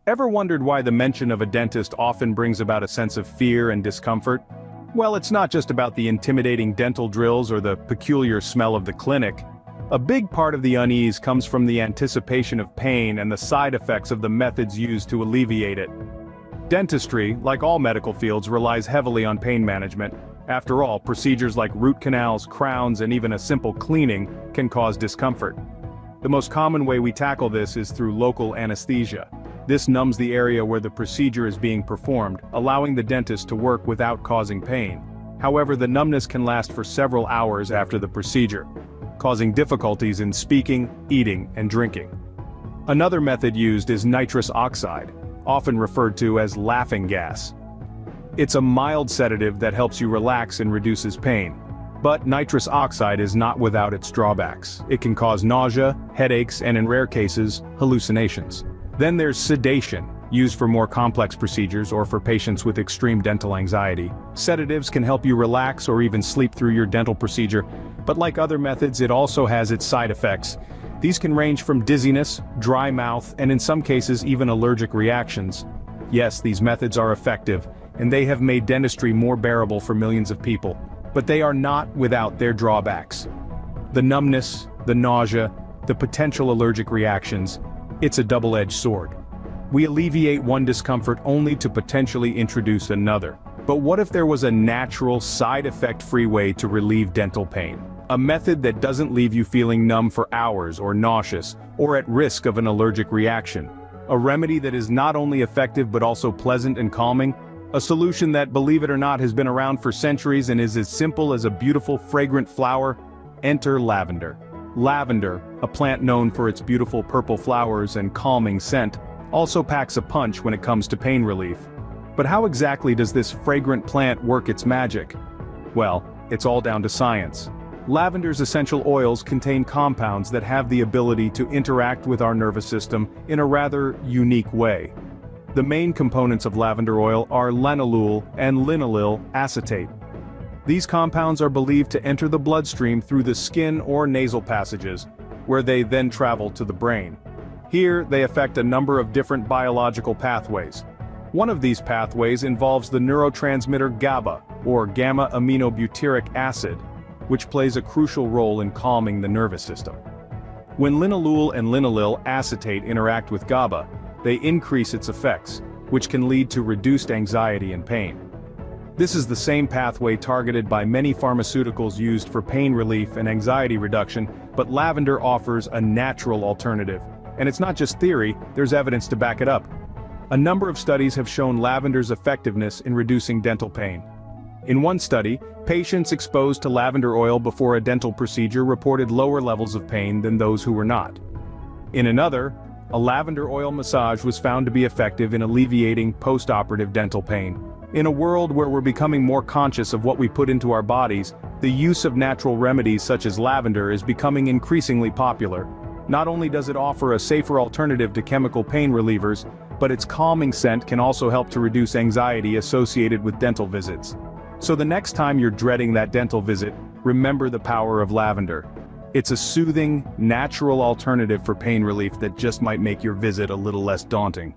Ever wondered why the mention of a dentist often brings about a sense of fear and discomfort? Well, it's not just about the intimidating dental drills or the peculiar smell of the clinic. A big part of the unease comes from the anticipation of pain and the side effects of the methods used to alleviate it. Dentistry, like all medical fields, relies heavily on pain management. After all, procedures like root canals, crowns, and even a simple cleaning can cause discomfort. The most common way we tackle this is through local anesthesia. This numbs the area where the procedure is being performed, allowing the dentist to work without causing pain. However, the numbness can last for several hours after the procedure, causing difficulties in speaking, eating, and drinking. Another method used is nitrous oxide, often referred to as laughing gas. It's a mild sedative that helps you relax and reduces pain. But nitrous oxide is not without its drawbacks. It can cause nausea, headaches, and in rare cases, hallucinations. Then there's sedation, used for more complex procedures or for patients with extreme dental anxiety. Sedatives can help you relax or even sleep through your dental procedure, but like other methods, it also has its side effects. These can range from dizziness, dry mouth, and in some cases even allergic reactions. Yes, these methods are effective, and they have made dentistry more bearable for millions of people. But they are not without their drawbacks. The numbness, the nausea, the potential allergic reactions. It's a double-edged sword. We alleviate one discomfort only to potentially introduce another. But what if there was a natural, side effect-free way to relieve dental pain? A method that doesn't leave you feeling numb for hours or nauseous, or at risk of an allergic reaction. A remedy that is not only effective but also pleasant and calming. A solution that, believe it or not, has been around for centuries and is as simple as a beautiful fragrant flower. Enter lavender. Lavender, a plant known for its beautiful purple flowers and calming scent, also packs a punch when it comes to pain relief. But how exactly does this fragrant plant work its magic? Well, it's all down to science. Lavender's essential oils contain compounds that have the ability to interact with our nervous system in a rather unique way. The main components of lavender oil are linalool and linaloyl acetate. These compounds are believed to enter the bloodstream through the skin or nasal passages, where they then travel to the brain. Here, they affect a number of different biological pathways. One of these pathways involves the neurotransmitter GABA, or gamma-aminobutyric acid, which plays a crucial role in calming the nervous system. When linalool and linaloyl acetate interact with GABA, they increase its effects, which can lead to reduced anxiety and pain. This is the same pathway targeted by many pharmaceuticals used for pain relief and anxiety reduction, but lavender offers a natural alternative. And it's not just theory, there's evidence to back it up. A number of studies have shown lavender's effectiveness in reducing dental pain. In one study, patients exposed to lavender oil before a dental procedure reported lower levels of pain than those who were not. In another, a lavender oil massage was found to be effective in alleviating post-operative dental pain. In a world where we're becoming more conscious of what we put into our bodies, the use of natural remedies such as lavender is becoming increasingly popular. Not only does it offer a safer alternative to chemical pain relievers, but its calming scent can also help to reduce anxiety associated with dental visits. So the next time you're dreading that dental visit, remember the power of lavender. It's a soothing, natural alternative for pain relief that just might make your visit a little less daunting.